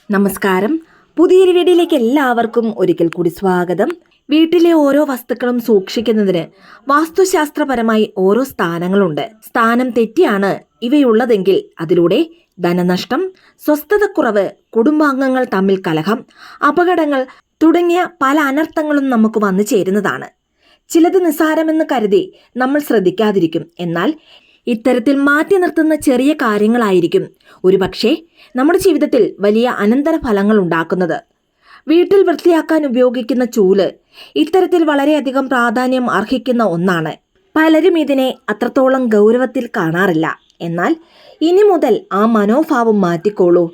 നമസ്കാരം. പുതിയൊരു വീഡിയോയിലേക്ക് എല്ലാവർക്കും ഒരിക്കൽ കൂടി സ്വാഗതം. വീട്ടിലെ ഓരോ വസ്തുക്കളും സൂക്ഷിക്കുന്നതിന് വാസ്തുശാസ്ത്രപരമായി ഓരോ സ്ഥാനങ്ങളുണ്ട്. സ്ഥാനം തെറ്റിയാണ് ഇവയുള്ളതെങ്കിൽ അതിലൂടെ ധനനഷ്ടം, സ്വസ്ഥതക്കുറവ്, കുടുംബാംഗങ്ങൾ തമ്മിൽ കലഹം, അപകടങ്ങൾ തുടങ്ങിയ പല അനർത്ഥങ്ങളും നമുക്ക് വന്നു ചേരുന്നതാണ്. ചിലത് നിസ്സാരമെന്ന് കരുതി നമ്മൾ ശ്രദ്ധിക്കാതിരിക്കും. എന്നാൽ ഇത്തരത്തിൽ മാറ്റി നിർത്തുന്ന ചെറിയ കാര്യങ്ങളായിരിക്കും ഒരുപക്ഷെ നമ്മുടെ ജീവിതത്തിൽ വലിയ അനന്തരഫലങ്ങൾ ഉണ്ടാക്കുന്നത്. വീട്ടിൽ വൃത്തിയാക്കാൻ ഉപയോഗിക്കുന്ന ചൂല് ഇത്തരത്തിൽ വളരെയധികം പ്രാധാന്യം അർഹിക്കുന്ന ഒന്നാണ്. പലരും ഇതിനെ അത്രത്തോളം ഗൗരവത്തിൽ കാണാറില്ല. എന്നാൽ ഇനി മുതൽ ആ മനോഭാവം മാറ്റിക്കോളൂ.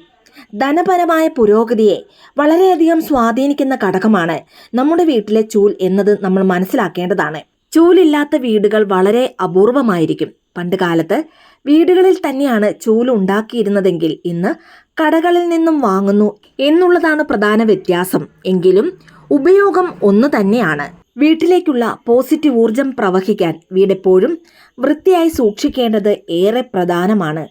ധനപരമായ പുരോഗതിയെ വളരെയധികം സ്വാധീനിക്കുന്ന ഘടകമാണ് നമ്മുടെ വീട്ടിലെ ചൂൽ എന്നത് നമ്മൾ മനസ്സിലാക്കേണ്ടതാണ്. ചൂലില്ലാത്ത വീടുകൾ വളരെ അപൂർവമായിരിക്കും. പണ്ട് കാലത്ത് വീടുകളിൽ തന്നെയാണ് ചൂല് ഉണ്ടാക്കിയിരുന്നതെങ്കിൽ ഇന്ന് കടകളിൽ നിന്നും വാങ്ങുന്നു എന്നുള്ളതാണ് പ്രധാന വ്യത്യാസം. എങ്കിലും ഉപയോഗം ഒന്ന് തന്നെയാണ്. വീട്ടിലേക്കുള്ള പോസിറ്റീവ് ഊർജം പ്രവഹിക്കാൻ വീടെപ്പോഴും വൃത്തിയായി സൂക്ഷിക്കേണ്ടത് ഏറെ പ്രധാനമാണ്.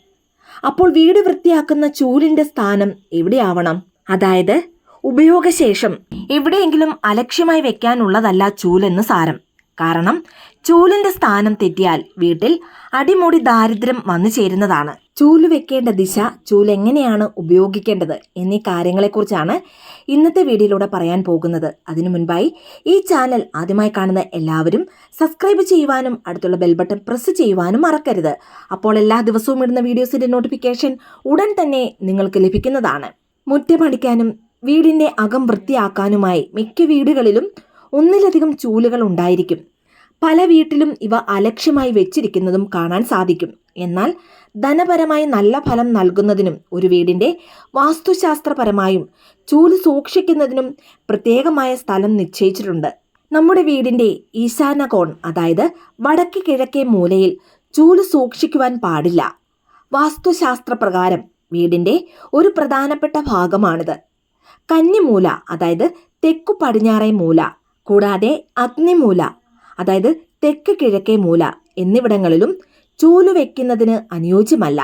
അപ്പോൾ വീട് വൃത്തിയാക്കുന്ന ചൂലിന്റെ സ്ഥാനം എവിടെയാവണം? അതായത് ഉപയോഗശേഷം എവിടെയെങ്കിലും അലക്ഷ്യമായി വെക്കാനുള്ളതല്ല ചൂലെന്ന് സാരം. കാരണം ചൂലിന്റെ സ്ഥാനം തെറ്റിയാൽ വീട്ടിൽ അടിമുടി ദാരിദ്ര്യം വന്നു ചേരുന്നതാണ്. ചൂല് വെക്കേണ്ട ദിശ, ചൂല് എങ്ങനെയാണ് ഉപയോഗിക്കേണ്ടത് എന്നീ കാര്യങ്ങളെക്കുറിച്ചാണ് ഇന്നത്തെ വീഡിയോയിലൂടെ പറയാൻ പോകുന്നത്. അതിനു മുൻപായി ഈ ചാനൽ ആദ്യമായി കാണുന്ന എല്ലാവരും സബ്സ്ക്രൈബ് ചെയ്യുവാനും അടുത്തുള്ള ബെൽ ബട്ടൺ പ്രസ് ചെയ്യുവാനും മറക്കരുത്. അപ്പോൾ എല്ലാ ദിവസവും ഇടുന്ന വീഡിയോസിന്റെ നോട്ടിഫിക്കേഷൻ ഉടൻ തന്നെ നിങ്ങൾക്ക് ലഭിക്കുന്നതാണ്. മുറ്റമടിക്കാനും വീടിന്റെ അകം വൃത്തിയാക്കാനുമായി മിക്ക വീടുകളിലും ഒന്നിലധികം ചൂലുകൾ ഉണ്ടായിരിക്കും. പല വീട്ടിലും ഇവ അലക്ഷ്യമായി വെച്ചിരിക്കുന്നതും കാണാൻ സാധിക്കും. എന്നാൽ ധനപരമായി നല്ല ഫലം നൽകുന്നതിനും ഒരു വീടിന്റെ വാസ്തുശാസ്ത്രപരമായും ചൂല് സൂക്ഷിക്കുന്നതിനും പ്രത്യേകമായ സ്ഥലം നിശ്ചയിച്ചിട്ടുണ്ട്. നമ്മുടെ വീടിന്റെ ഈശാന കോൺ, അതായത് വടക്ക് കിഴക്കേ മൂലയിൽ ചൂല് സൂക്ഷിക്കുവാൻ പാടില്ല. വാസ്തുശാസ്ത്രപ്രകാരം വീടിന്റെ ഒരു പ്രധാനപ്പെട്ട ഭാഗമാണിത്. കന്നിമൂല, അതായത് തെക്കു പടിഞ്ഞാറേ മൂല, കൂടാതെ അഗ്നിമൂല, അതായത് തെക്ക് കിഴക്കേ മൂല എന്നിവിടങ്ങളിലും ചൂല് വെക്കുന്നതിന് അനുയോജ്യമല്ല.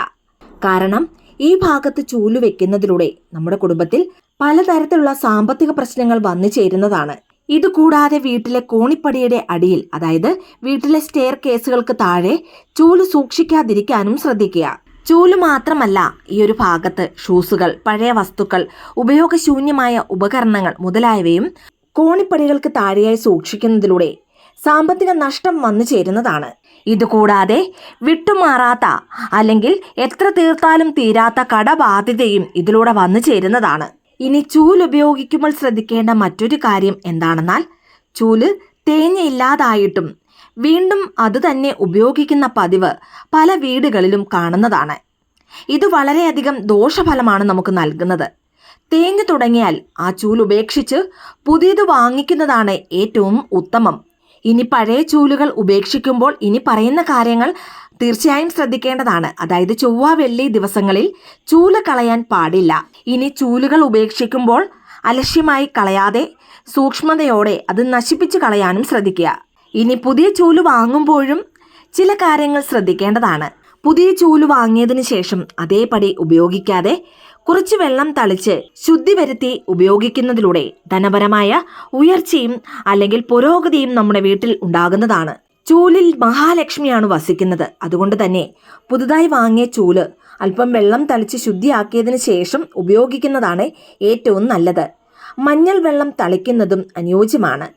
കാരണം ഈ ഭാഗത്ത് ചൂല് വെക്കുന്നതിലൂടെ നമ്മുടെ കുടുംബത്തിൽ പലതരത്തിലുള്ള സാമ്പത്തിക പ്രശ്നങ്ങൾ വന്നു ചേരുന്നതാണ്. ഇതുകൂടാതെ വീട്ടിലെ കോണിപ്പടിയുടെ അടിയിൽ, അതായത് വീട്ടിലെ സ്റ്റെയർ കേസുകൾക്ക് താഴെ ചൂല് സൂക്ഷിക്കാതിരിക്കാനും ശ്രദ്ധിക്കുക. ചൂല് മാത്രമല്ല, ഈ ഒരു ഭാഗത്ത് ഷൂസുകൾ, പഴയ വസ്തുക്കൾ, ഉപയോഗശൂന്യമായ ഉപകരണങ്ങൾ മുതലായവയും കോണിപ്പടികൾക്ക് താഴെയായി സൂക്ഷിക്കുന്നതിലൂടെ സാമ്പത്തിക നഷ്ടം വന്നു ചേരുന്നതാണ്. ഇതുകൂടാതെ വിട്ടുമാറാത്ത അല്ലെങ്കിൽ എത്ര തീർത്താലും തീരാത്ത കടബാധ്യതയും ഇതിലൂടെ വന്നു ചേരുന്നതാണ്. ഇനി ചൂല് ഉപയോഗിക്കുമ്പോൾ ശ്രദ്ധിക്കേണ്ട മറ്റൊരു കാര്യം എന്താണെന്നാൽ, ചൂല് തേഞ്ഞില്ലാതായിട്ടും വീണ്ടും അത് തന്നെ ഉപയോഗിക്കുന്ന പതിവ് പല വീടുകളിലും കാണുന്നതാണ്. ഇത് വളരെയധികം ദോഷഫലമാണ് നമുക്ക് നൽകുന്നത്. തേഞ്ഞു തുടങ്ങിയാൽ ആ ചൂല് ഉപേക്ഷിച്ച് പുതിയത് വാങ്ങിക്കുന്നതാണ് ഏറ്റവും ഉത്തമം. ഇനി പഴയ ചൂലുകൾ ഉപേക്ഷിക്കുമ്പോൾ ഇനി പറയുന്ന കാര്യങ്ങൾ തീർച്ചയായും ശ്രദ്ധിക്കേണ്ടതാണ്. അതായത് ചൊവ്വ, വെള്ളി ദിവസങ്ങളിൽ ചൂല് കളയാൻ പാടില്ല. ഇനി ചൂലുകൾ ഉപേക്ഷിക്കുമ്പോൾ അലക്ഷ്യമായി കളയാതെ സൂക്ഷ്മതയോടെ അത് നശിപ്പിച്ച് കളയാനും ശ്രദ്ധിക്കുക. ഇനി പുതിയ ചൂല് വാങ്ങുമ്പോഴും ചില കാര്യങ്ങൾ ശ്രദ്ധിക്കേണ്ടതാണ്. പുതിയ ചൂല് വാങ്ങിയതിനു ശേഷം അതേപടി ഉപയോഗിക്കാതെ കുറച്ച് വെള്ളം തളിച്ച് ശുദ്ധി വരുത്തി ഉപയോഗിക്കുന്നതിലൂടെ ധനപരമായ ഉയർച്ചയും അല്ലെങ്കിൽ പുരോഗതിയും നമ്മുടെ വീട്ടിൽ ഉണ്ടാകുന്നതാണ്. ചൂലിൽ മഹാലക്ഷ്മിയാണ് വസിക്കുന്നത്. അതുകൊണ്ട് തന്നെ പുതുതായി വാങ്ങിയ ചൂല് അല്പം വെള്ളം തളിച്ച് ശുദ്ധിയാക്കിയതിനു ശേഷം ഉപയോഗിക്കുന്നതാണ് ഏറ്റവും നല്ലത്. മഞ്ഞൾ വെള്ളം തളിക്കുന്നതും അനുയോജ്യമാണ്.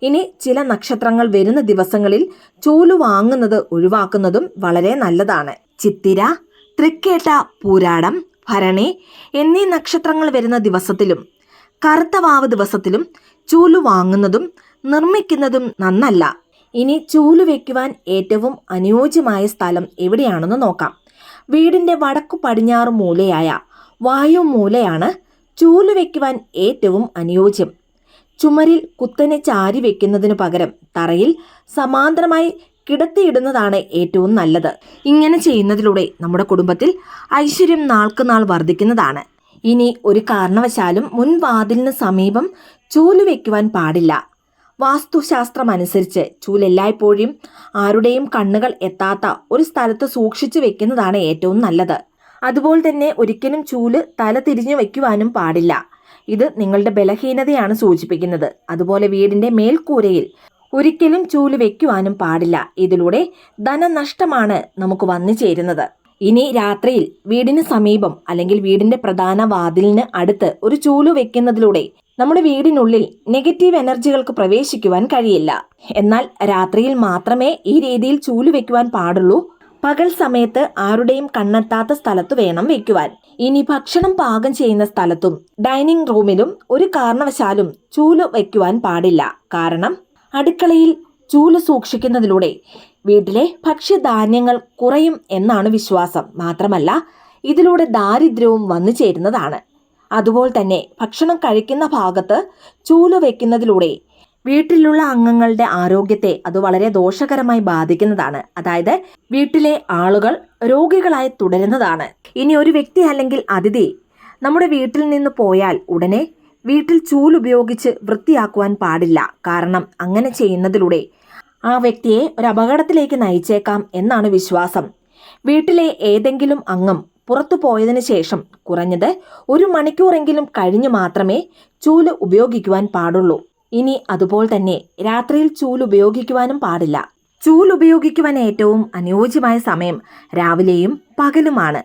ഇനി ചില നക്ഷത്രങ്ങൾ വരുന്ന ദിവസങ്ങളിൽ ചൂല് വാങ്ങുന്നത് ഒഴിവാക്കുന്നതും വളരെ നല്ലതാണ്. ചിത്തിര, തൃക്കേട്ട, പൂരാടം, ഭരണി എന്നീ നക്ഷത്രങ്ങൾ വരുന്ന ദിവസത്തിലും കറുത്ത വാവ് ദിവസത്തിലും ചൂല് വാങ്ങുന്നതും നിർമ്മിക്കുന്നതും നന്നല്ല. ഇനി ചൂല് വയ്ക്കുവാൻ ഏറ്റവും അനുയോജ്യമായ സ്ഥലം എവിടെയാണെന്ന് നോക്കാം. വീടിന്റെ വടക്കു പടിഞ്ഞാറ് മൂലയായ വായുമൂലയാണ് ചൂല് വയ്ക്കുവാൻ ഏറ്റവും അനുയോജ്യം. ചുമരിൽ കുത്തനെ ചാരി വെക്കുന്നതിനു പകരം തറയിൽ സമാന്തരമായി കിടത്തിയിടുന്നതാണ് ഏറ്റവും നല്ലത്. ഇങ്ങനെ ചെയ്യുന്നതിലൂടെ നമ്മുടെ കുടുംബത്തിൽ ഐശ്വര്യം നാൾക്കുനാൾ വർദ്ധിക്കുന്നതാണ്. ഇനി ഒരു കാരണവശാലും മുൻവാതിലിന് സമീപം ചൂല് വെക്കുവാൻ പാടില്ല. വാസ്തുശാസ്ത്രം അനുസരിച്ച് ചൂല് എല്ലായ്പ്പോഴും ആരുടെയും കണ്ണുകൾ എത്താത്ത ഒരു സ്ഥലത്ത് സൂക്ഷിച്ചു വെക്കുന്നതാണ് ഏറ്റവും നല്ലത്. അതുപോലെ തന്നെ ഒരിക്കലും ചൂല് തല തിരിഞ്ഞു വയ്ക്കുവാനും പാടില്ല. ഇത് നിങ്ങളുടെ ബലഹീനതയാണ് സൂചിപ്പിക്കുന്നത്. അതുപോലെ വീടിന്റെ മേൽക്കൂരയിൽ ഒരിക്കലും ചൂല് വെക്കുവാനും പാടില്ല. ഇതിലൂടെ ധനനഷ്ടമാണ് നമുക്ക് വന്നു ചേരുന്നത്. ഇനി രാത്രിയിൽ വീടിന് സമീപം അല്ലെങ്കിൽ വീടിന്റെ പ്രധാന വാതിലിന് അടുത്ത് ഒരു ചൂല് വെക്കുന്നതിലൂടെ നമ്മുടെ വീടിനുള്ളിൽ നെഗറ്റീവ് എനർജികൾക്ക് പ്രവേശിക്കുവാൻ കഴിയില്ല. എന്നാൽ രാത്രിയിൽ മാത്രമേ ഈ രീതിയിൽ ചൂല് വെക്കുവാൻ പാടുള്ളൂ. പകൽ സമയത്ത് ആരുടെയും കണ്ണെത്താത്ത സ്ഥലത്ത് വേണം വെക്കുവാൻ. ഇനി ഭക്ഷണം പാകം ചെയ്യുന്ന സ്ഥലത്തും ഡൈനിങ് റൂമിലും ഒരു കാരണവശാലും ചൂല് വെക്കുവാൻ പാടില്ല. കാരണം അടുക്കളയിൽ ചൂല് സൂക്ഷിക്കുന്നതിലൂടെ വീട്ടിലെ ഭക്ഷ്യധാന്യങ്ങൾ കുറയും എന്നാണ് വിശ്വാസം. മാത്രമല്ല ഇതിലൂടെ ദാരിദ്ര്യവും വന്നു ചേരുന്നതാണ്. അതുപോലെ തന്നെ ഭക്ഷണം കഴിക്കുന്ന ഭാഗത്ത് ചൂല് വെക്കുന്നതിലൂടെ വീട്ടിലുള്ള അംഗങ്ങളുടെ ആരോഗ്യത്തെ അത് വളരെ ദോഷകരമായി ബാധിക്കുന്നതാണ്. അതായത് വീട്ടിലെ ആളുകൾ രോഗികളായി തുടരുന്നതാണ്. ഇനി ഒരു വ്യക്തി അല്ലെങ്കിൽ അതിഥി നമ്മുടെ വീട്ടിൽ നിന്ന് പോയാൽ ഉടനെ വീട്ടിൽ ചൂലുപയോഗിച്ച് വൃത്തിയാക്കുവാൻ പാടില്ല. കാരണം അങ്ങനെ ചെയ്യുന്നതിലൂടെ ആ വ്യക്തിയെ ഒരു അപകടത്തിലേക്ക് നയിച്ചേക്കാം എന്നാണ് വിശ്വാസം. വീട്ടിലെ ഏതെങ്കിലും അംഗം പുറത്തു പോയതിനു ശേഷം കുറഞ്ഞത് 1 മണിക്കൂറെങ്കിലും കഴിഞ്ഞു മാത്രമേ ചൂല് ഉപയോഗിക്കുവാൻ പാടുള്ളൂ. ഇനി അതുപോലെ തന്നെ രാത്രിയിൽ ചൂല് ഉപയോഗിക്കുവാനും പാടില്ല. ചൂല് ഉപയോഗിക്കുവാൻ ഏറ്റവും അനുയോജ്യമായ സമയം രാവിലെയും പകലുമാണ്.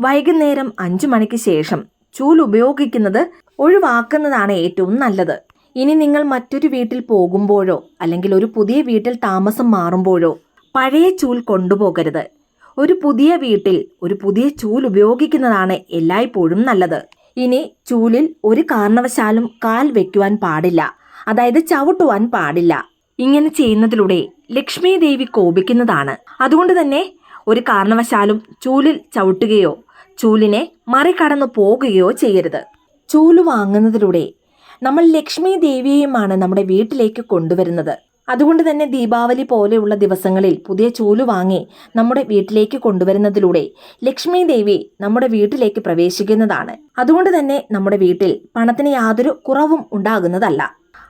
വൈകുന്നേരം 5 മണിക്ക് ശേഷം ചൂല് ഉപയോഗിക്കുന്നത് ഒഴിവാക്കുന്നതാണ് ഏറ്റവും നല്ലത്. ഇനി നിങ്ങൾ മറ്റൊരു വീട്ടിൽ പോകുമ്പോഴോ അല്ലെങ്കിൽ ഒരു പുതിയ വീട്ടിൽ താമസം മാറുമ്പോഴോ പഴയ ചൂൽ കൊണ്ടുപോകരുത്. ഒരു പുതിയ വീട്ടിൽ ഒരു പുതിയ ചൂൽ ഉപയോഗിക്കുന്നതാണ് എല്ലായ്പ്പോഴും നല്ലത്. ഇനി ചൂലിൽ ഒരു കാരണവശാലും കാൽ വെക്കുവാൻ പാടില്ല. അതായത് ചവിട്ടുവാൻ പാടില്ല. ഇങ്ങനെ ചെയ്യുന്നതിലൂടെ ലക്ഷ്മി ദേവി കോപിക്കുന്നതാണ്. അതുകൊണ്ട് തന്നെ ഒരു കാരണവശാലും ചൂലിൽ ചവിട്ടുകയോ ചൂലിനെ മറികടന്നു പോകുകയോ ചെയ്യരുത്. ചൂല് വാങ്ങുന്നതിലൂടെ നമ്മൾ ലക്ഷ്മി ദേവിയെയുമാണ് നമ്മുടെ വീട്ടിലേക്ക് കൊണ്ടുവരുന്നത്. അതുകൊണ്ട് തന്നെ ദീപാവലി പോലെയുള്ള ദിവസങ്ങളിൽ പുതിയ ചൂല് വാങ്ങി നമ്മുടെ വീട്ടിലേക്ക് കൊണ്ടുവരുന്നതിലൂടെ ലക്ഷ്മി ദേവി നമ്മുടെ വീട്ടിലേക്ക് പ്രവേശിക്കുന്നതാണ്. അതുകൊണ്ട് തന്നെ നമ്മുടെ വീട്ടിൽ പണത്തിന് യാതൊരു കുറവും ഉണ്ടാകുന്നതല്ല.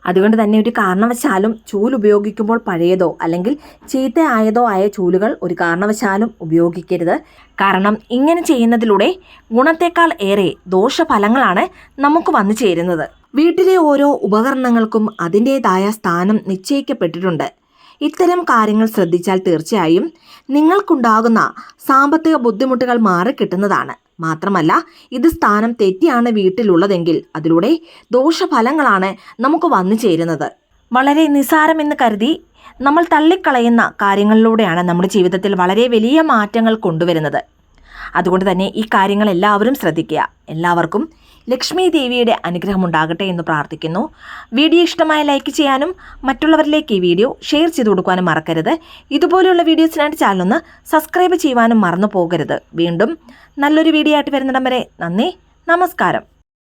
അതുകൊണ്ട് തന്നെ ഒരു കാരണവശാലും ചൂല് ഉപയോഗിക്കുമ്പോൾ പഴയതോ അല്ലെങ്കിൽ ചീത്തയായതോ ആയ ചൂലുകൾ ഒരു കാരണവശാലും ഉപയോഗിക്കരുത്. കാരണം ഇങ്ങനെ ചെയ്യുന്നതിലൂടെ ഗുണത്തേക്കാൾ ഏറെ ദോഷഫലങ്ങളാണ് നമുക്ക് വന്നു ചേരുന്നത്. വീട്ടിലെ ഓരോ ഉപകരണങ്ങൾക്കും അതിൻ്റെതായ സ്ഥാനം നിശ്ചയിക്കപ്പെട്ടിട്ടുണ്ട്. ഇത്തരം കാര്യങ്ങൾ ശ്രദ്ധിച്ചാൽ തീർച്ചയായും നിങ്ങൾക്കുണ്ടാകുന്ന സാമ്പത്തിക ബുദ്ധിമുട്ടുകൾ മാറിക്കിട്ടുന്നതാണ്. മാത്രമല്ല ഇത് സ്ഥാനം തെറ്റിയാണ് വീട്ടിലുള്ളതെങ്കിൽ അതിലൂടെ ദോഷഫലങ്ങളാണ് നമുക്ക് വന്നു ചേരുന്നത്. വളരെ നിസ്സാരമെന്ന് കരുതി നമ്മൾ തള്ളിക്കളയുന്ന കാര്യങ്ങളിലൂടെയാണ് നമ്മുടെ ജീവിതത്തിൽ വളരെ വലിയ മാറ്റങ്ങൾ കൊണ്ടുവരുന്നത്. അതുകൊണ്ട് തന്നെ ഈ കാര്യങ്ങൾ എല്ലാവരും ശ്രദ്ധിക്കുക. എല്ലാവർക്കും ലക്ഷ്മി ദേവിയുടെ അനുഗ്രഹം ഉണ്ടാകട്ടെ എന്ന് പ്രാർത്ഥിക്കുന്നു. വീഡിയോ ഇഷ്ടമായ ലൈക്ക് ചെയ്യാനും മറ്റുള്ളവരിലേക്ക് ഈ വീഡിയോ ഷെയർ ചെയ്ത് കൊടുക്കാനും മറക്കരുത്. ഇതുപോലെയുള്ള വീഡിയോസിനായിട്ട് ചാനലൊന്ന് സബ്സ്ക്രൈബ് ചെയ്യുവാനും മറന്നു പോകരുത്. വീണ്ടും നല്ലൊരു വീഡിയോ ആയിട്ട് വരുന്നിടം വരെ നന്ദി, നമസ്കാരം.